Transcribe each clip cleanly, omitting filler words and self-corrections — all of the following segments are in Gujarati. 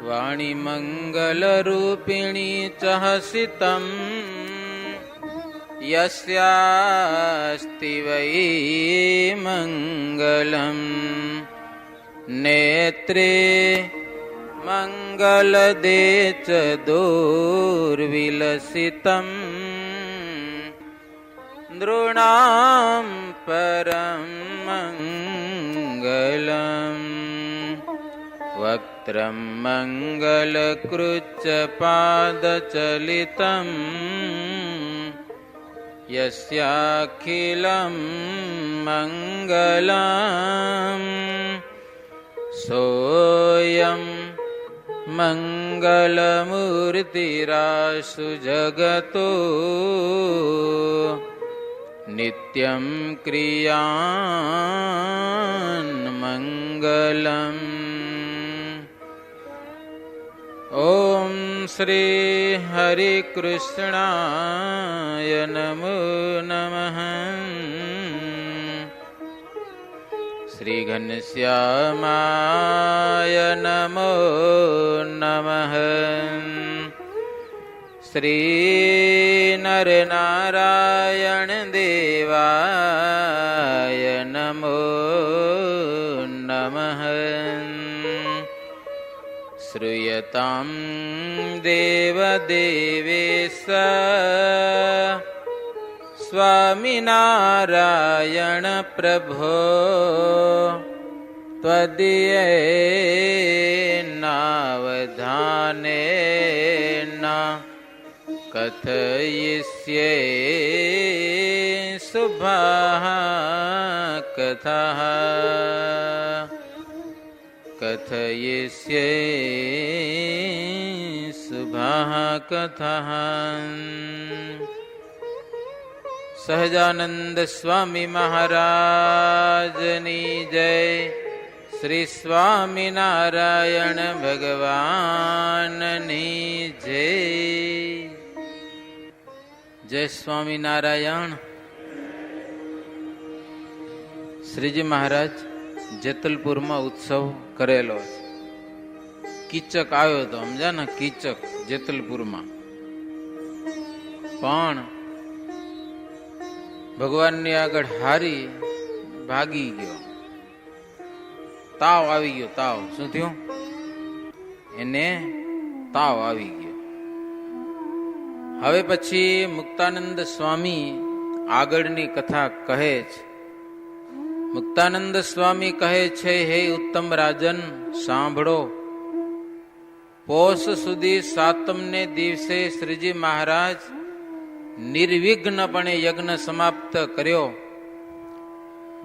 વાણી મંગલરૂપિણી ચહસિતમ યસ્યાસ્તિ વૈ મંગલમ નેત્રે મંગલદે ચ દુર્વિલસિતમ નૃણામ પરમ મંગલમ વક્ત્રમ મંગલકૃચ્ચ પાદચલિતમ યસ્યાખિલમ મંગલમ સોયમ મંગલમૂર્તિરાસુ જગતો નિત્યમ ક્રિયાન મંગલમ. ઓમ શ્રી હરિ કૃષ્ણાય નમો નમઃ. શ્રી ઘનશ્યામાય નમો નમઃ. શ્રી નરનારાયણ દેવાય નમો નમઃ. શ્રૂયતાં દેવદેવેશ સ્વામિનારાયણ પ્રભો ત્વદીયેનાવધાનેન કથયિષ્યે શુભાઃ કથાઃ કથયિષ્યે શુભાઃ કથાઃ. સહજાનંદ સ્વામી મહારાજની જય. શ્રી સ્વામિનારાયણ ભગવાનની જય. જય સ્વામિનારાયણ. શ્રીજી મહારાજ જેતલપુરમાં ઉત્સવ કરેલો છે. કીચક આવ્યો હતો, સમજ્યા ને, કીચક જેતલપુરમાં. પણ ભગવાનની આગળ હારી ભાગી ગયો. તાવ આવી ગયો. તાવ શું થયું? એને તાવ આવી ગયો. હવે પછી મુક્તાનંદ સ્વામી આગળની કથા કહે છે. મુક્તાનંદ સ્વામી કહે છે, હે ઉત્તમ રાજન, સાંભળો. પોષ સુધી સાતમને દિવસે શ્રીજી મહારાજ નિર્વિઘ્નપણે યજ્ઞ સમાપ્ત કર્યો.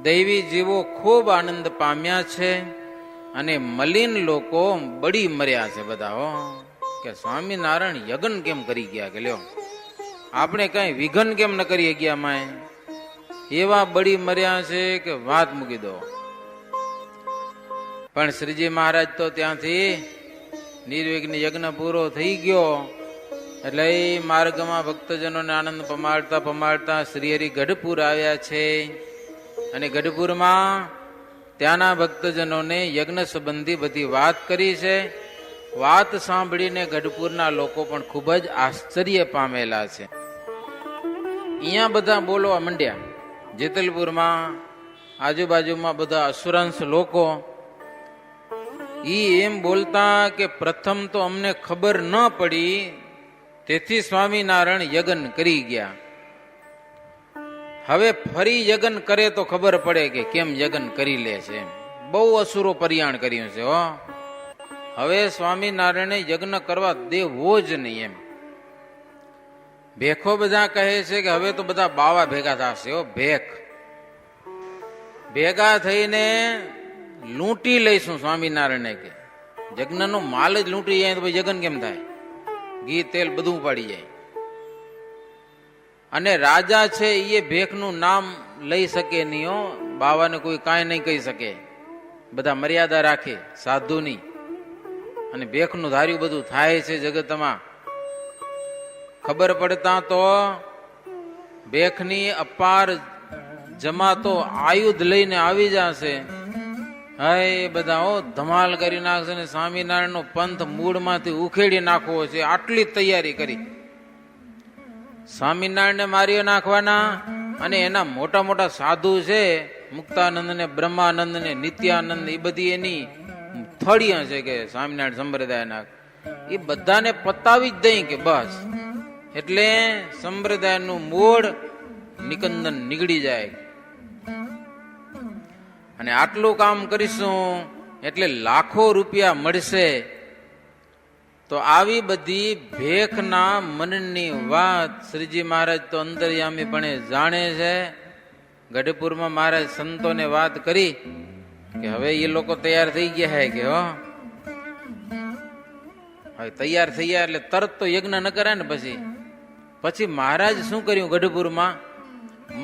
દૈવી જીવો ખૂબ આનંદ પામ્યા છે અને મલિન લોકો બળી મર્યા છે બધા. હો કે સ્વામિનારાયણ યજ્ઞ કેમ કરી ગયા? કે લ્યો, આપણે કઈ વિઘન કેમ ન કરી ગયા? માય એવા બળી મર્યા છે કે વાત મૂકી દો. પણ શ્રીજી મહારાજ તો ત્યાંથી નિર્વિઘ્ન યજ્ઞ પૂરો થઈ ગયો એટલે એ માર્ગમાં ભક્તજનોને આનંદ પમાડતા પમાડતા શ્રીહરિ ગઢપુર આવ્યા છે. અને ગઢપુરમાં ત્યાંના ભક્તજનોને યજ્ઞ સંબંધી બધી વાત કરી છે. વાત સાંભળીને ગઢપુરના લોકો પણ ખૂબ જ આશ્ચર્ય પામેલા છે. અહીંયા બધા બોલવા માંડ્યા. જેતલપુરમાં આજુબાજુમાં બધા અસુરાંશ લોકો એમ બોલતા કે પ્રથમ તો અમને ખબર ન પડી, તેથી સ્વામિનારાયણ યજ્ઞ કરી ગયા. હવે ફરી યજ્ઞ કરે તો ખબર પડે કે કેમ યજ્ઞ કરી લે છે. બહુ અસુરો પરિયાણ કર્યું છે. હો હવે સ્વામિનારાયણે યજ્ઞ કરવા દેવો જ નહીં એમ. ભેખો બધા કહે છે કે હવે તો બધા બાવા ભેગા થશે. હો ભેખ ભેગા થઈને લૂંટી લઈશું સ્વામિનારાયણ કે યજ્ઞનો માલ જ લૂંટી જાય તો પછી યજ્ઞ કેમ થાય? ઘી તેલ બધું પાડી જાય. અને રાજા છે એ ભેખનું નામ લઈ શકે નહીં. હો બાવાને કોઈ કાંઈ નહીં કહી શકે. બધા મર્યાદા રાખે સાધુની. અને ભેખનું ધાર્યું બધું થાય છે જગતમાં. ખબર પડતા તો ભેખની અપાર જમાતો આયુધ લઈને આવી જશે હા એ બધા ધમાલ કરી નાખશે ને સ્વામિનારાયણ નો પંથ મૂળમાંથી ઉખેડી નાખવો છે, આટલી તૈયારી કરી. સ્વામિનારાયણ ને મારી નાખવાના અને એના મોટા મોટા સાધુ છે, મુક્તાનંદ ને બ્રહ્માનંદ ને નિત્યાનંદ, એ બધી એની થળિયા છે કે સ્વામિનારાયણ સંપ્રદાયના, એ બધાને પતાવી જ દઈ કે બસ, એટલે સંપ્રદાયનું મૂળ નિકંદન નીકળી જાય. અને આટલું કામ કરીશું એટલે લાખો રૂપિયા મળશે. તો આવી બધી ભેખના મનની વાત શ્રીજી મહારાજ તો અંતર્યામી પણ જાણે છે. ગઢપુરમાં મહારાજ સંતોને વાત કરી કે હવે એ લોકો તૈયાર થઈ ગયા હે કે હવે તૈયાર થઈ ગયા એટલે તરત તો યજ્ઞ ન કરાય ને. પછી મહારાજ શું કર્યું, ગઢપુરમાં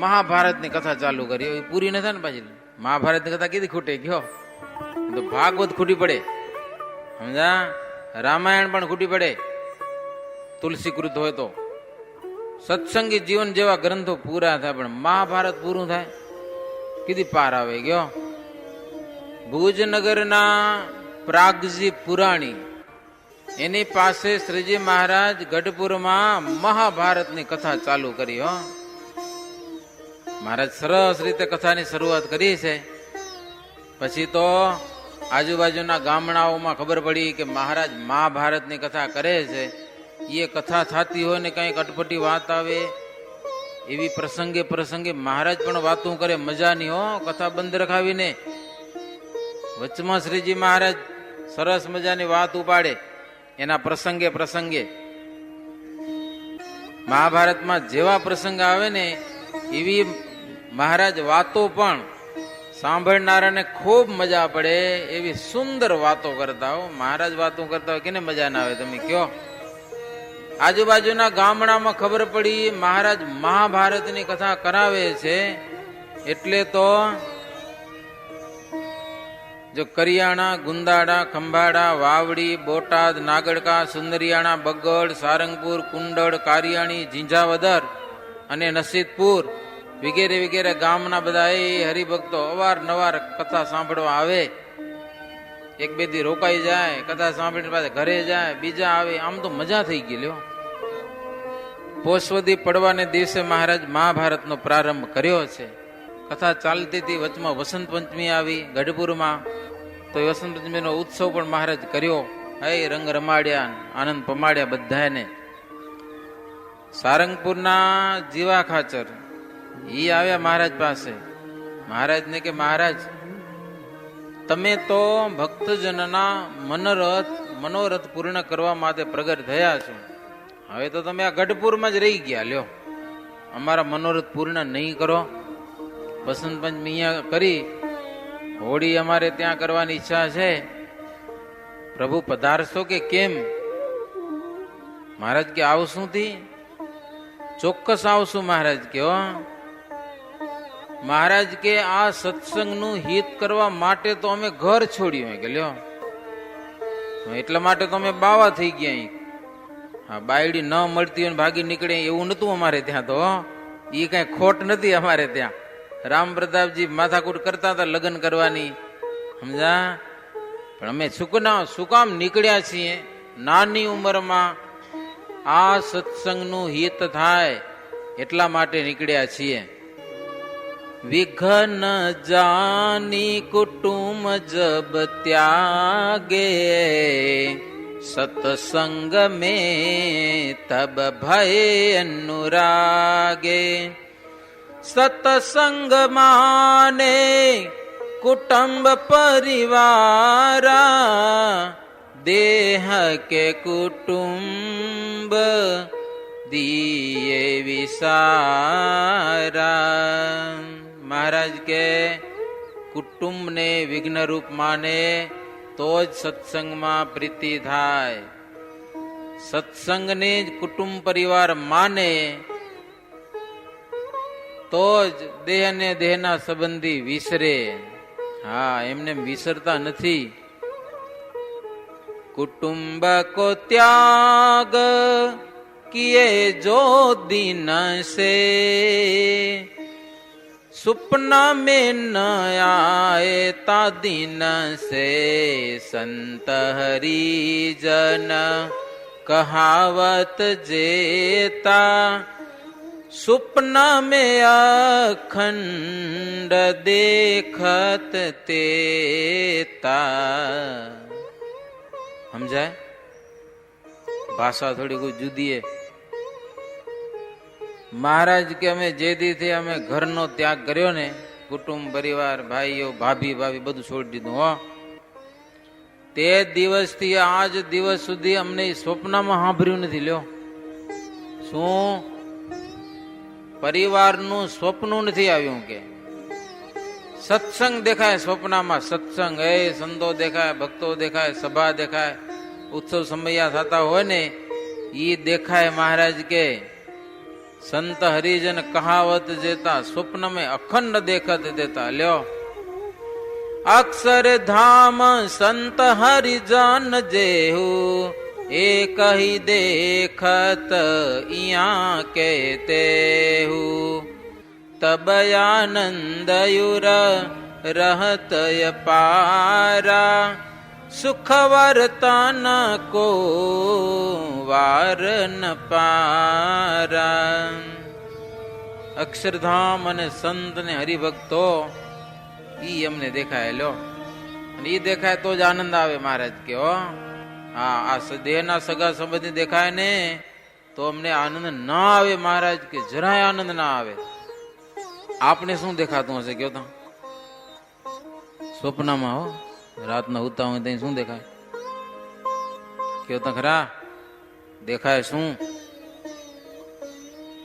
મહાભારતની કથા ચાલુ કરી. એ પૂરી ન થાય ને પાછી. મહાભારતની કથા કીધી ખૂટે ગયો તો ભાગવત ખૂટી પડે, સમજા, રામાયણ પણ ખૂટી પડે, તુલસીકૃત હોય તો. સત્સંગી જીવન જેવા ગ્રંથો પૂરા થાય પણ મહાભારત પૂરું થાય કીધી પાર આવે ગયો. ભુજનગરના પ્રાગજી પુરાણી એની પાસે શ્રીજી મહારાજ ગઢપુરમાં મહાભારતની કથા ચાલુ કરી. મહારાજ સરસ રીતે કથાની શરૂઆત કરી છે. પછી તો આજુબાજુના ગામડાઓમાં ખબર પડી કે મહારાજ મહાભારતની કથા કરે છે. એ કથા થતી હોય ને કંઈક અટપટી વાત આવે એવી પ્રસંગે મહારાજ પણ વાતું કરે, મજાની કથા બંધ રખાવીને. વચમાં શ્રીજી મહારાજ સરસ મજાની વાત ઉપાડે એના પ્રસંગે. મહાભારતમાં જેવા પ્રસંગ આવે ને એવી મહારાજ વાતો પણ સાંભળનારાને ખૂબ મજા પડે એવી સુંદર વાતો કરતા હો. મહારાજ વાતો કરતા હોય કેને મજા ના આવે તમે કયો? આજુબાજુના ગામડામાં ખબર પડી મહારાજ મહાભારતની કથા કરાવે છે એટલે તો જો કરિયાણા, ગુંદાડા, ખંભાળા, વાવડી, બોટાદ, નાગડકા, સુંદરિયાણા, બગડ, સારંગપુર, કુંડળ, કારિયાણી, ઝીંઝાવદર અને નસીદપુર વગેરે ગામના બધા હરિભક્તો અવારનવાર કથા સાંભળવા આવે. એક બે દી રોકાઈ જાય, કથા સાંભળીને પાછા ઘરે જાય, બીજા આવે. આમ તો મજા થઈ ગઈ લ્યો. પોષવદી પડવાને દિવસે મહારાજ મહાભારતનો પ્રારંભ કર્યો છે. કથા ચાલતી હતી, વચમાં વસંત પંચમી આવી ગઢપુરમાં, તો વસંત પંચમીનો ઉત્સવ પણ મહારાજ કર્યો. રંગ રમાડ્યા, આનંદ પમાડ્યા બધાને. સારંગપુરના જીવા ખાચર ઈ આવ્યા મહારાજ પાસે. મહારાજને કે મહારાજ તમે તો ભક્તજનના મનોરથ પૂર્ણ કરવા માટે પ્રગટ થયા છો. હવે તો તમે આ ગઢપુરમાં જ રહી ગયા લ્યો, અમારા મનોરથ પૂર્ણ નહીં કરો. વસંત પંચમી અહીંયા કરી, હોળી અમારે ત્યાં કરવાની ઈચ્છા છે. પ્રભુ પધારશો કે કેમ? મહારાજ કે આવશું થી ચોક્કસ આવશું. મહારાજ કે મહારાજ કે આ સત્સંગનું હિત કરવા માટે તો અમે ઘર છોડ્યું કે લ્યો, એટલા માટે તો અમે બાવા થઈ ગયા. હા, બાયડી ન મળતી હોય ભાગી નીકળે એવું નતું અમારે ત્યાં. તો એ કઈ ખોટ નથી અમારે ત્યાં. રામ પ્રતાપજી માથાકૂટ કરતા હતા લગ્ન કરવાની, સમજા. પણ અમે શું કામ નીકળ્યા છીએ? નાની ઉંમરમાં આ સત્સંગનું હિત થાય એટલા માટે નીકળ્યા છીએ. વિઘન જાની કુટુંબ જબ ત્યાગે, સત્સંગ में तब भय अनुरागे. सत्संग माने कुटुंब परिवारा, देह के कुटुंब दिए विसारा. મહારાજ કે કુટુંબને વિઘ્ન રૂપ માને તો જ સત્સંગમાં પ્રીતિ થાય. સત્સંગને જ કુટુંબ પરિવાર માને તો જ દેહ ને દેહના સંબંધી વિસરે. હા, એમને વિસરતા નથી. कुटुंब को त्याग किए जो दिन से, सुपना में न आए ता दिन से संत हरिजन कहावत जेता सुपना में अखंड देखत तेता समझाय भाषा थोड़ी कोई जुदी है महाराज के અમે જે દીથી અમે ઘરનો ત્યાગ કર્યો ને કુટુંબ પરિવાર ભાઈઓ ભાભી બધું છોડી દીધું હો તે દિવસથી આજ દિવસ સુધી અમને સ્વપ્નમાં સાંભળ્યું નથી લ્યો શું પરિવારનું સ્વપ્ન નથી આવ્યું કે સત્સંગ દેખાય સ્વપ્નમાં સત્સંગ એ સંતો દેખાય ભક્તો દેખાય સભા દેખાય ઉત્સવ સમયા થતા હોય ને ઈ દેખાય મહારાજ કે संत हरिजन कहावत जेता स्वप्न में अखंड देखत देता ल्यो अक्षर धाम संत हरिजन जेहू एक ही देखत इया कहते हूँ तब आनंद युर रहत पारा सुख वर्तन को વાર ન પારા અક્ષરધામ અને સંત ને હરિભક્તો ઈ અમને દેખાય લો અને ઈ દેખાય તો જ આનંદ આવે મહારાજ કે હો હા આ દેહના સગા સંબંધી દેખાય ને તો અમને આનંદ ના આવે મહારાજ કે જરાય આનંદ ના આવે આપને શું દેખાતું હશે કયો તો સ્વપ્નમાં હો રાતના ઉતા હોય ત્યાં શું દેખાય કયો તો ખરા દેખાય શું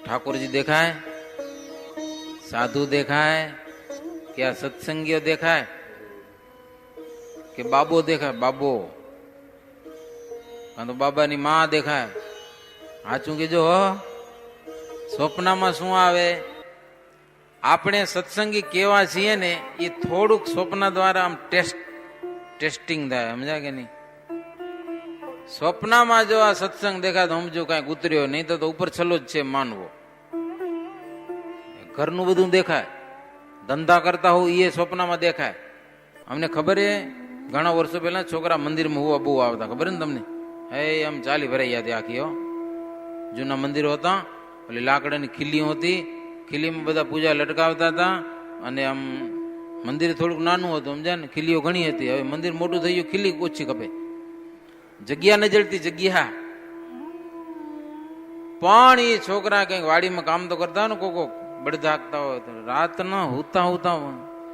ઠાકોરજી દેખાય સાધુ દેખાય કે આ સત્સંગીઓ દેખાય કે બાબો દેખાય બાબો કાં તો બાબાની માં દેખાય સાચું કીજો હો સ્વપ્નમાં શું આવે આપણે સત્સંગી કેવા છીએ ને એ થોડુંક સ્વપ્ન દ્વારા આમ ટેસ્ટિંગ થાય સમજા કે નહીં સ્વપ્નમાં જો આ સત્સંગ દેખાય તો સમજો કઈ ઉતર્યો નહીં તો ઉપર છલો જ છે માનવો ઘરનું બધું દેખાય ધંધા કરતા હોવ એ સ્વપ્નમાં દેખાય અમને ખબર હે ઘણા વર્ષો પહેલા છોકરા મંદિરમાં હોવા બહુ આવતા ખબર ને તમને હે આમ ચાલી ભરાઈ જતી આખી હો જૂના મંદિરો હતા ઓલી લાકડાની ખીલીઓ હતી ખીલીમાં બધા પૂજા લટકાવતા હતા અને આમ મંદિર થોડુંક નાનું હતું સમજ્યા ને ખીલીઓ ઘણી હતી હવે મંદિર મોટું થઈ ગયું ખીલી ઓછી ખપે જગ્યા ન જડતી જગ્યા પણ એ છોકરા કઈક વાડીમાં કામ તો કરતા ને કોકો બળધાકતા હોય તો રાતના હુતા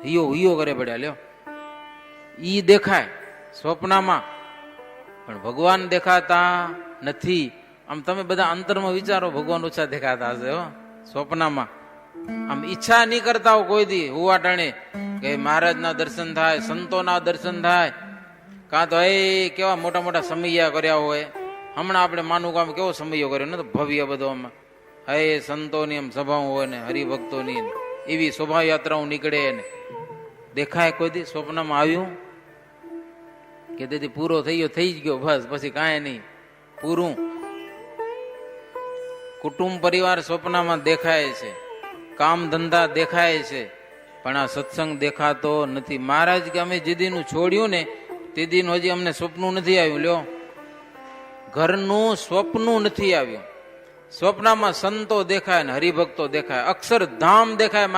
હિયો કરે પડ્યા લ્યો ઈ દેખાય સ્વપ્નમાં પણ ભગવાન દેખાતા નથી આમ તમે બધા અંતરમાં વિચારો ભગવાન ઓછા દેખાતા હશે હો સ્વપ્નમાં આમ ઈચ્છા નહીં કરતા હો કોઈ દી હુવા ટાણે કે મહારાજના દર્શન થાય સંતોના દર્શન થાય કાં તો એ કેવા મોટા મોટા સમૈયા કર્યા હોય હમણાં આપણે માનું કામ કેવો સમયો કર્યો ને તો ભવ્ય બધો આમાં હે સંતોની એમ સભાઓ હોય ને હરિભક્તોની એવી શોભાયાત્રાઓ નીકળે ને દેખાય કોઈ દી સ્વપ્નમાં આવ્યું કે તેથી પૂરો થઈ જ ગયો બસ પછી કાંઈ નહીં પૂરું કુટુંબ પરિવાર સ્વપ્નમાં દેખાય છે કામ ધંધા દેખાય છે પણ આ સત્સંગ દેખાતો નથી મહારાજ કે અમે જે દીનું છોડ્યું ને તે દિન હજી અમને સ્વપ્નું નથી આવ્યું લ્યો ઘરનું સ્વપ્નું નથી આવ્યું સ્વપ્નમાં સંતો દેખાય ને હરિભક્તો દેખાય અક્ષરધામ દેખાય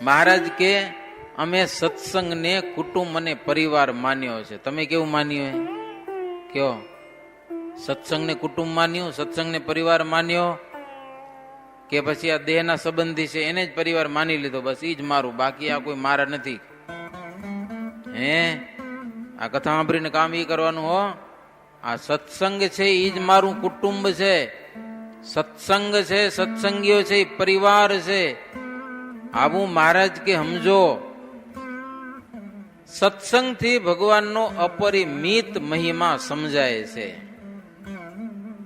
મહારાજ કે અમે સત્સંગને કુટુંબ અને પરિવાર માન્યો છે તમે કેવું માન્યું કયો સત્સંગને કુટુંબ માન્યું સત્સંગને પરિવાર માન્યો કે પછી આ દેહના સંબંધી છે એને જ પરિવાર માની લીધો બસ ઈ જ મારું બાકી આ કોઈ મારા નથી હે આ કથા સાંભળીને કામ ઈ કરવાનું હો આ સત્સંગ છે ઈ જ મારું કુટુંબ છે સત્સંગ છે સત્સંગીઓ છે પરિવાર છે આવું મહારાજ કે સમજો સત્સંગથી ભગવાનનો અપરિમિત મહિમા સમજાય છે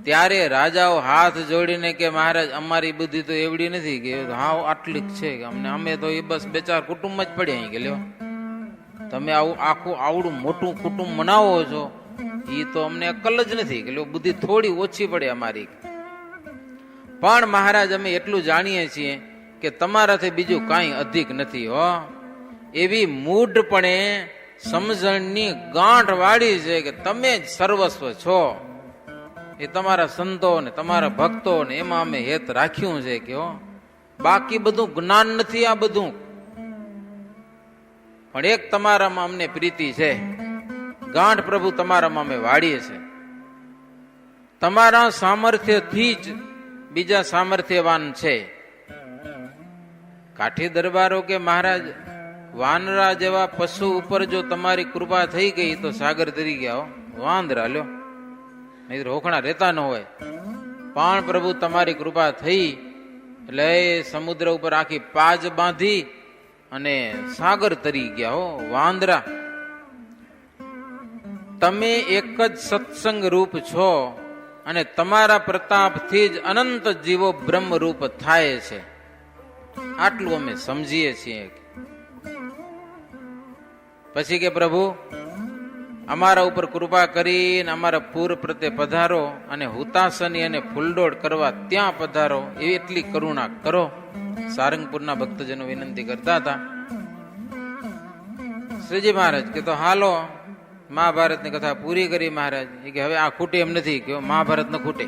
ત્યારે રાજાઓ હાથ જોડીને કે મહારાજ અમારી બુદ્ધિ તો એવડી નથી કે હાવ આટલી જ છે કે અમે તો એ બસ બે ચાર કુટુંબ જ પડ્યા કે લ્યો તમે આવું આખું આવડું મોટું કુટુંબ મનાવો છો એ તો અમને અક્કલ જ નથી કે બુદ્ધિ થોડી ઓછી પડે અમારી પણ મહારાજ અમે એટલું જાણીએ છીએ કે તમારાથી બીજું કાંઈ અધિક નથી હો. એવી મૂઢપણે સમજણની ગાંઠ વાળી છે કે તમે જ સર્વસ્વ છો. એ તમારા સંતો ને તમારા ભક્તો ને એમાં અમે હેત રાખ્યું છે કે હો, બાકી બધું જ્ઞાન નથી. આ બધું પણ એક તમારામાં અમને પ્રીતિ છે, ગાંઠ પ્રભુ તમારામાં અમે વાળીએ છે. તમારા સામર્થ્યથી જ બીજા સામર્થ્યવાન છે. કાઠી દરબારો કે મહારાજ વાનરા જેવા પશુ ઉપર જો તમારી કૃપા થઈ ગઈ તો સાગર તરી ગયા વાંદરા લ્યો, નહીં રોકણા રહેતા ન હોય. પણ પ્રભુ તમારી કૃપા થઈ એટલે સમુદ્ર ઉપર આખી પાજ બાંધી અને સાગર તરી ગયા હો વાંદરા. તમે એક જ સત્સંગ રૂપ છો અને તમારા પ્રતાપથી જ અનંત જીવો બ્રહ્મ રૂપ થાય છે. આટલું અમે સમજીએ છીએ. પછી કે પ્રભુ અમારા ઉપર કૃપા કરીને અમારા પૂર પ્રત્યે પધારો અને હુતાસની અને ફૂલડોળ કરવા ત્યાં પધારો, એવી એટલી કરુણા કરો. સારંગપુરના ભક્તજનો વિનંતી કરતા હતા. શ્રીજી મહારાજ કે તો હાલો મહાભારતની કથા પૂરી કરી. મહારાજ કે હવે આ ખૂટે એમ નથી કે મહાભારત ન ખૂટે.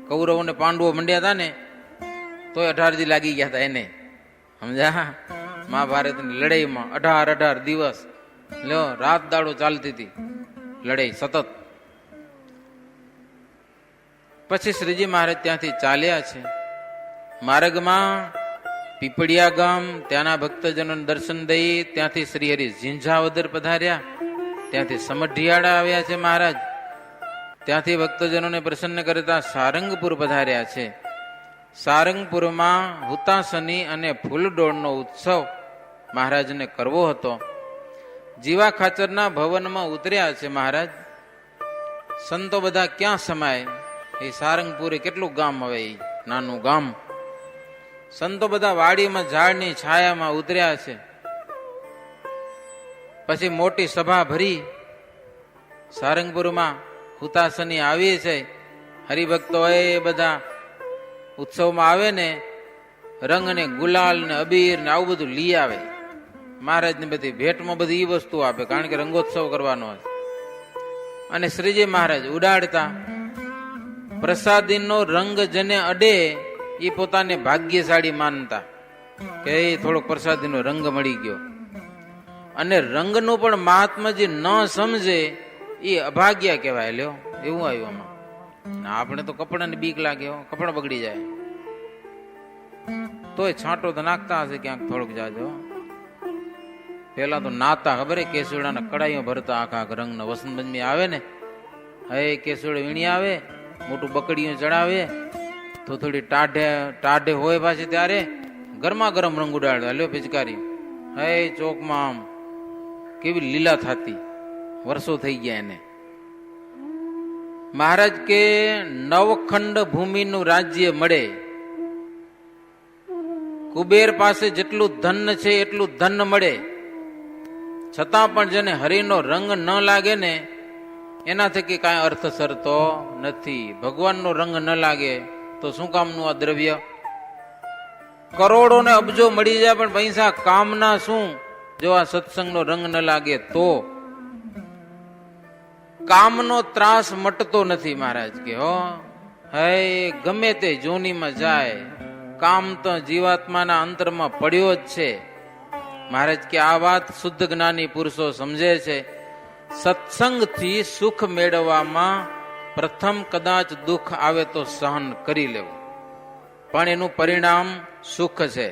કૌરવો ને પાંડવો મંડ્યા હતા ને તો 18 દી લાગી ગયા હતા એને, સમજા? મહાભારતની લડાઈમાં 18 દિવસ લ્યો રાત દાડો ચાલતી હતી લડાઈ સતત. પછી શ્રીજી મહારાજ ત્યાંથી ચાલ્યા છે. માર્ગમાં પીપળિયા ગામ ત્યાંના ભક્તજનોને દર્શન દઈ ત્યાંથી શ્રીહરિ ઝીંઝાવદર પધાર્યા. ત્યાંથી સમઢિયાળા આવ્યા છે મહારાજ. ત્યાંથી ભક્તજનોને પ્રસન્ન કરતા સારંગપુર પધાર્યા છે. સારંગપુરમાં હુતાસની અને ફૂલડોળનો ઉત્સવ મહારાજને કરવો હતો. જીવા ખાચરના ભવનમાં ઉતર્યા છે મહારાજ. સંતો બધા ક્યાં સમાય? એ સારંગપુરે કેટલું ગામ હવે, નાનું ગામ. સંતો બધા વાડીમાં ઝાડની છાયામાં ઉતર્યા છે. પછી મોટી સભા ભરી સારંગપુરમાં હુતાસની આવી છે. હરિભક્તો એ બધા ઉત્સવમાં આવે ને રંગ ને ગુલાલ ને અબીર ને આવું બધું લઈ આવે. મહારાજ ને બધી ભેટમાં બધી એ વસ્તુ આપે, કારણ કે રંગોત્સવ કરવાનો છે. અને શ્રીજી મહારાજ ઉડાડતા પ્રસાદીનો રંગ જેને અડે એ પોતાને ભાગ્યશાળી માનતા કે થોડોક પ્રસાદીનો રંગ મળી ગયો. અને રંગનું પણ મહાત્મા જે ન સમજે એ અભાગ્યા કહેવાય. લ્યો એવું આવ્યું આમાં. આપણે તો કપડાને બીક લાગે, કપડા બગડી જાય તોય છાંટો તો નાખતા હશે ક્યાંક થોડુંક જાજો. પેલા તો નાતા ખબર હે, કેસુડાના કડાઈઓ ભરતા આખા રંગના. વસંત પંચમી આવે ને, હવે કેસુડે વીણી આવે, મોટું બકડીઓ ચડાવે તો થોડી ટાઢે હોય પાછી, ત્યારે ગરમા ગરમ રંગ ઉડાડે. લ્યો પિચકારી હે ચોકમાં આમ કેવી લીલા થતી, વર્ષો થઈ ગયા એને. મહારાજ કે નવખંડ ભૂમિનું રાજ્ય મળે, કુબેર પાસે જેટલું ધન છે એટલું ધન મળે, છતાં પણ જેને હરિનો રંગ ન લાગે ને એનાથી કે કાંઈ અર્થ સરતો નથી. ભગવાનનો રંગ ન લાગે તો શું કામનું આ દ્રવ્ય? કરોડો ને અબજો મળી જાય પણ પૈસા કામના શું જો આ સત્સંગનો રંગ ન લાગે તો? કામનો ત્રાસ મટતો નથી મહારાજ કે હો. હે ગમે તે જોનીમાં જાય, કામ તો જીવાત્માના અંતરમાં પડ્યો જ છે. મહારાજ કે આ વાત શુદ્ધ જ્ઞાની પુરુષો સમજે છે. સત્સંગથી સુખ મેળવવામાં પ્રથમ કદાચ દુઃખ આવે તો સહન કરી લેવું, પણ એનું પરિણામ સુખ છે.